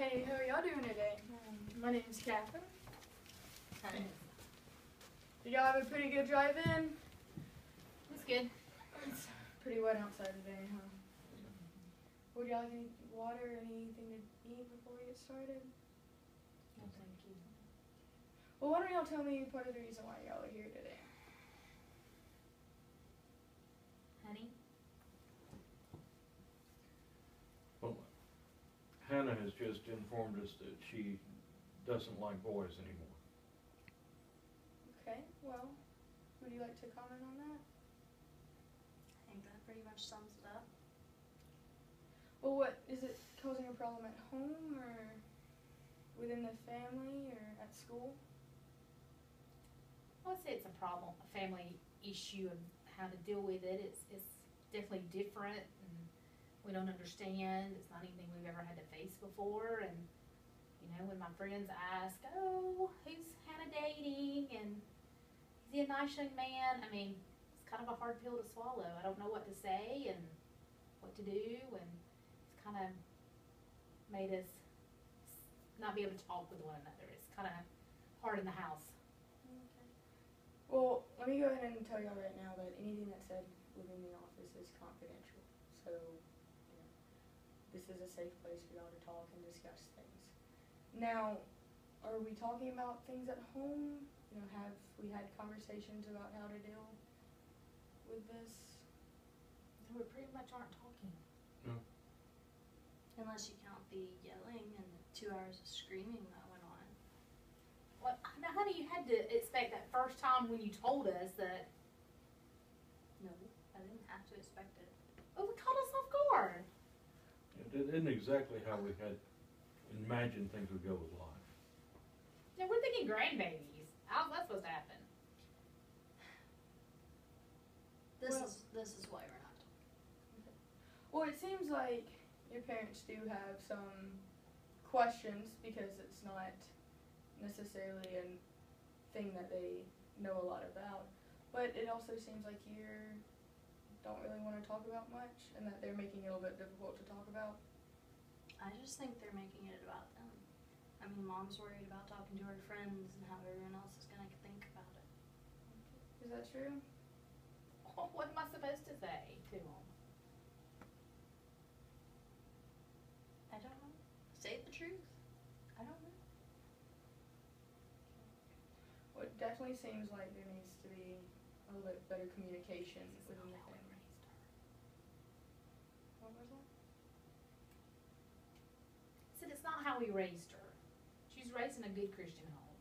Hey, how are y'all doing today? My name is Catherine. Hi. Did y'all have a pretty good drive in? It's good. It's pretty wet outside today, huh? Would y'all like any water or anything to eat before we get started? No, thank you. Well, why don't y'all tell me part of the reason why y'all are here today? Honey? Well, Hannah has just informed us that she doesn't like boys anymore. Okay, well, would you like to comment on that? I think that pretty much sums it up. Well, what, is it causing a problem at home or within the family or at school? I would say it's a problem, a family issue, and how to deal with it. It's definitely different, and we don't understand. It's not anything we've ever had to face before. And you know, when my friends ask, "Oh, who's Hannah dating?" and "Is he a nice young man?" I mean, it's kind of a hard pill to swallow. I don't know what to say and what to do, and it's kind of made us not be able to talk with one another. It's kind of hard in the house. Okay. Well, let me go ahead and tell y'all right now that anything that's said within the office is confidential. So, you know, this is a safe place for y'all to talk and discuss things. Now, are we talking about things at home? You know, have we had conversations about how to deal with this? We pretty much aren't talking. No. Unless you count the yelling and the 2 hours of screaming that went on. Well, now, honey, you had to expect that first time when you told us that. No, I didn't have to expect it. Oh, it caught us off guard. It isn't exactly how we had imagined things would go with life. Now we're thinking grandbabies. How's that supposed to happen? This is why we're not talking. Well, it seems like your parents do have some questions because it's not necessarily a thing that they know a lot about. But it also seems like you don't really want to talk about much and that they're making it a little bit difficult to talk about. I just think they're making it about them. I mean, Mom's worried about talking to her friends and how everyone else is going to think about it. Is that true? What am I supposed to say to them? I don't know. Say the truth. I don't know. Well, it definitely seems like there needs to be a little bit better communication within the family. What was that? I said it's not how we raised her. She's raised in a good Christian home.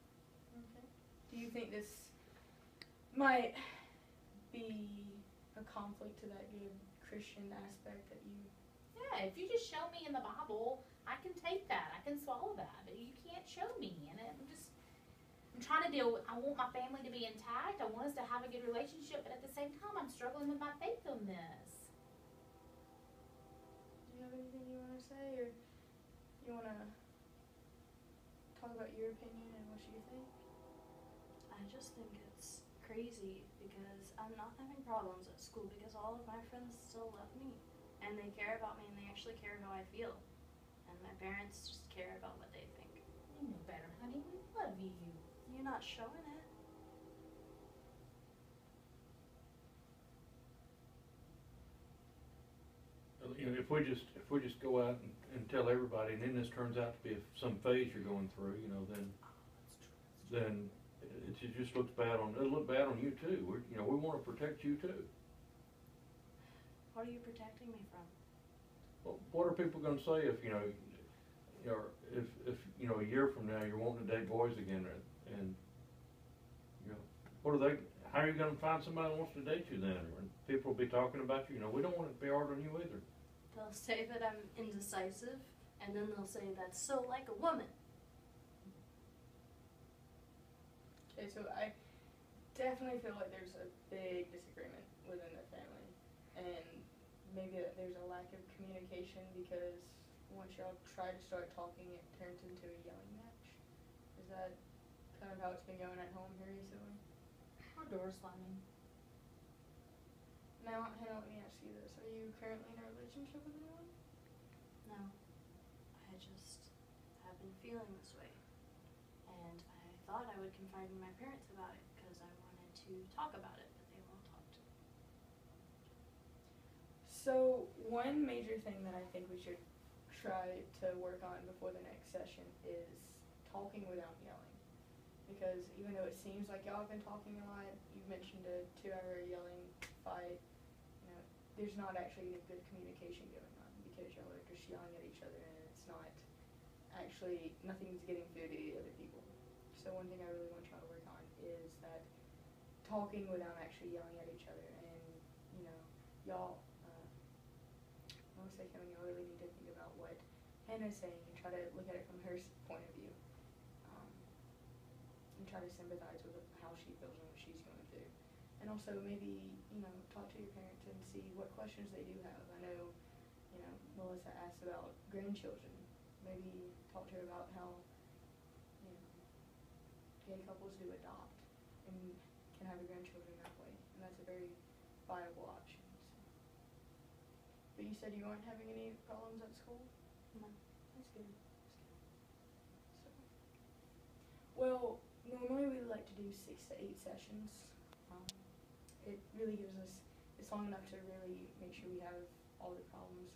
Okay. Do you think this might be a conflict to that good Christian aspect that you... Yeah, if you just show me in the Bible, I can take that. I can swallow that. But you can't show me. And I'm trying to deal with, I want my family to be intact. I want us to have a good relationship. But at the same time, I'm struggling with my faith on this. Do you have anything you want to say, or you want to talk about your opinion and what you think? I just think it's crazy because I'm not having problems at school because all of my friends still love me. And they care about me and they actually care how I feel. And my parents just care about what they think. You know better, honey. We love you. You're not showing it. You know, if we just go out and tell everybody, and then this turns out to be some phase you're going through, you know, then it just looks bad on. It'll look bad on you too. We want to protect you too. What are you protecting me from? Well, what are people going to say if a year from now you're wanting to date boys again, and what are they? How are you going to find somebody that wants to date you then? And people will be talking about you. We don't want it to be hard on you either. They'll say that I'm indecisive, and then they'll say that's so like a woman. Okay, so I definitely feel like there's a big disagreement within the family, and maybe that there's a lack of communication because once y'all try to start talking, it turns into a yelling match. Is that kind of how it's been going at home here recently? Our door's slamming. Now, Hannah, let me ask you this. Are you currently in a relationship with anyone? No. been feeling this way. And I thought I would confide in my parents about it because I wanted to talk about it, but they won't talk to me. So one major thing that I think we should try to work on before the next session is talking without yelling. Because even though it seems like y'all have been talking a lot, you've mentioned a 2-hour yelling fight, you know, there's not actually any good communication going on because y'all are just yelling at each other and it's not actually, nothing's getting through to the other people. So one thing I really want y'all to work on is that talking without actually yelling at each other, and you know, y'all, I want to say something, y'all really need to think about what Hannah's saying and try to look at it from her point of view, and try to sympathize with how she feels and what she's going through. And also maybe, you know, talk to your parents and see what questions they do have. I know, you know, Melissa asked about grandchildren. Maybe talk to her about how, you know, gay couples do adopt and can have grandchildren that way, and that's a very viable option. So. But you said you weren't having any problems at school? No. That's good. So, well, normally we like to do 6 to 8 sessions. It really gives us, it's long enough to really make sure we have all the problems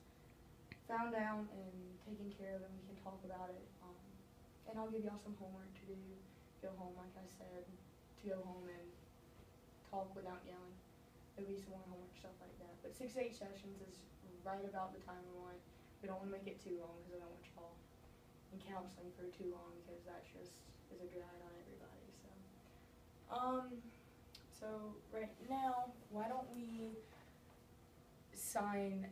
found out and taken care of, and we can talk about it. And I'll give y'all some homework to do. Go home, like I said, to go home and talk without yelling. There'll be some more homework, stuff like that. But 6 to 8 sessions is right about the time we want. We don't want to make it too long because I don't want y'all in counseling for too long because that just is a drag on everybody. So right now, why don't we sign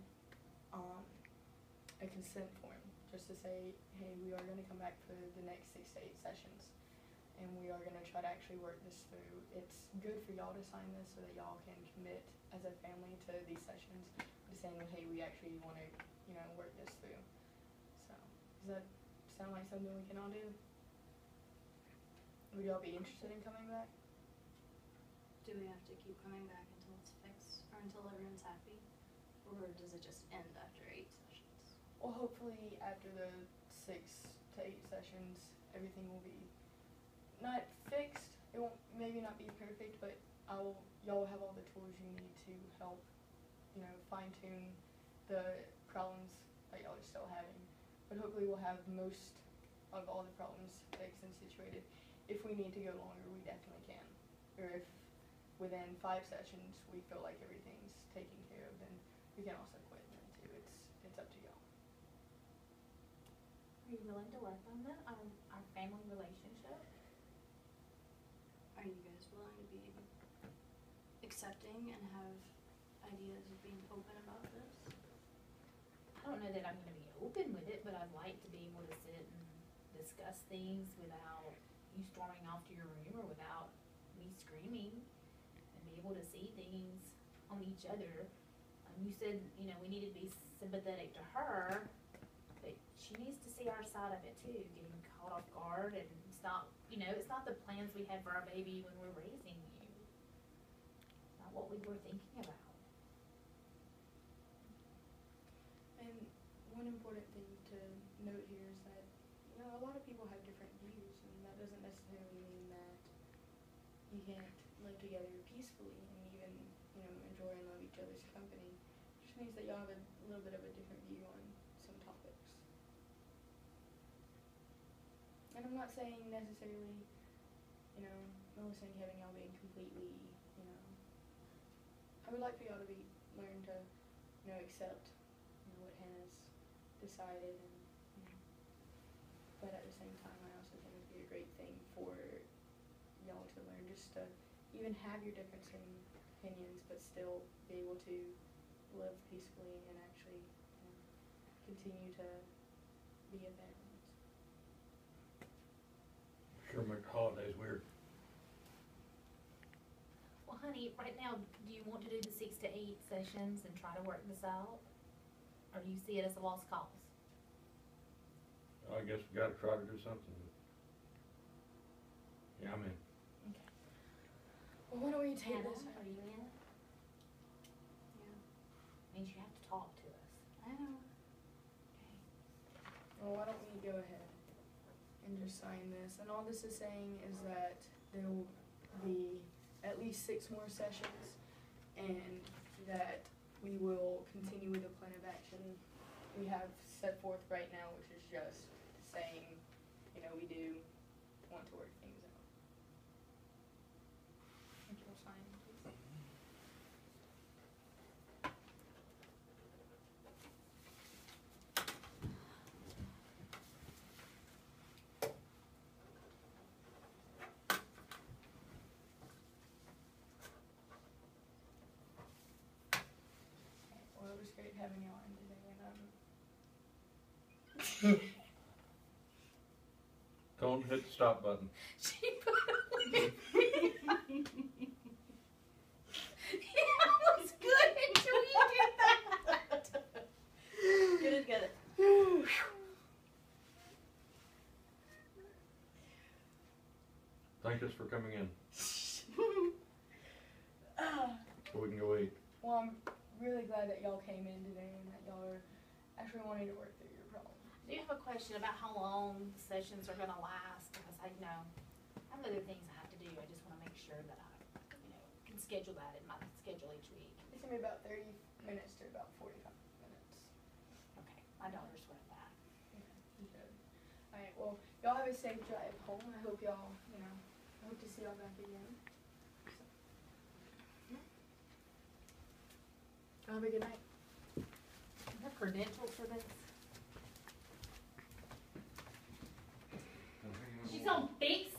a consent form just to say, hey, we are going to come back for the next 6 to 8 sessions, and we are going to try to actually work this through. It's good for y'all to sign this so that y'all can commit as a family to these sessions, to saying, hey, we actually want to, you know, work this through. So, does that sound like something we can all do? Would y'all be interested in coming back? Do we have to keep coming back until it's fixed, or until everyone's happy? Or does it just end after 8 sessions? Well, hopefully after the 6 to 8 sessions, everything will be not fixed. It won't maybe not be perfect, but y'all will have all the tools you need to help, you know, fine tune the problems that y'all are still having. But hopefully we'll have most of all the problems fixed and situated. If we need to go longer, we definitely can. Or if within 5 sessions we feel like everything's taken care of, then we can also quit then too. It's up to y'all. Are you willing to work on that, our family relationship? Are you guys willing to be accepting and have ideas of being open about this? I don't know that I'm gonna be open with it, but I'd like to be able to sit and discuss things without you storming off to your room or without me screaming, and be able to see things on each other. You said, you know, we need to be sympathetic to her, but she needs to see our side of it too, getting caught off guard, and it's not, you know, it's not the plans we had for our baby when we're raising you. It's not what we were thinking about. And one important thing to note here is that, you know, a lot of people have different views, and that doesn't necessarily mean that you can't live together peacefully and even, you know, enjoy and love each other's company. It just means that y'all have a little bit of a different view on some topics. And I'm not saying necessarily, you know, Melissa and Kevin, y'all being completely, you know, I would like for y'all to learn to, you know, accept, you know, what Hannah's decided, and, you know, but at the same time, I also think it'd be a great thing for y'all to learn just to even have your different opinions, but still be able to live peacefully and actually, you know, continue to be a family. Sure make the holidays weird. Well, honey, right now, do you want to do the 6 to 8 sessions and try to work this out? Or do you see it as a lost cause? I guess we gotta try to do something. Yeah, I'm in. Okay. Well, why don't we take Hannah, this? are you in? Yeah. Means you have to talk to us. I know. Okay. Well, why don't we go ahead? and just sign this. And all this is saying is that there will be at least 6 more sessions, and that we will continue with the plan of action we have set forth right now, which is just saying, you know, we do want to work things out. Think you'll sign, please? Well, it was great having y'all in today, and Don't hit the stop button. She put a lip. That was good until you did that. Get it together. Thank us for coming in, so we can go eat. Well, I'm really glad that y'all came in today and that y'all are actually wanting to work through your problem. Do you have a question about how long the sessions are gonna last? Because I know, I have other things I have to do, I just wanna make sure that I, can schedule that in my schedule each week. It's gonna be about 30 minutes to about 45 minutes. Okay, my daughter's with that. Good. Alright, well, y'all have a safe drive home. I hope y'all, I hope to see y'all back again. Have a good night. Her credentials for this? She's gonna fix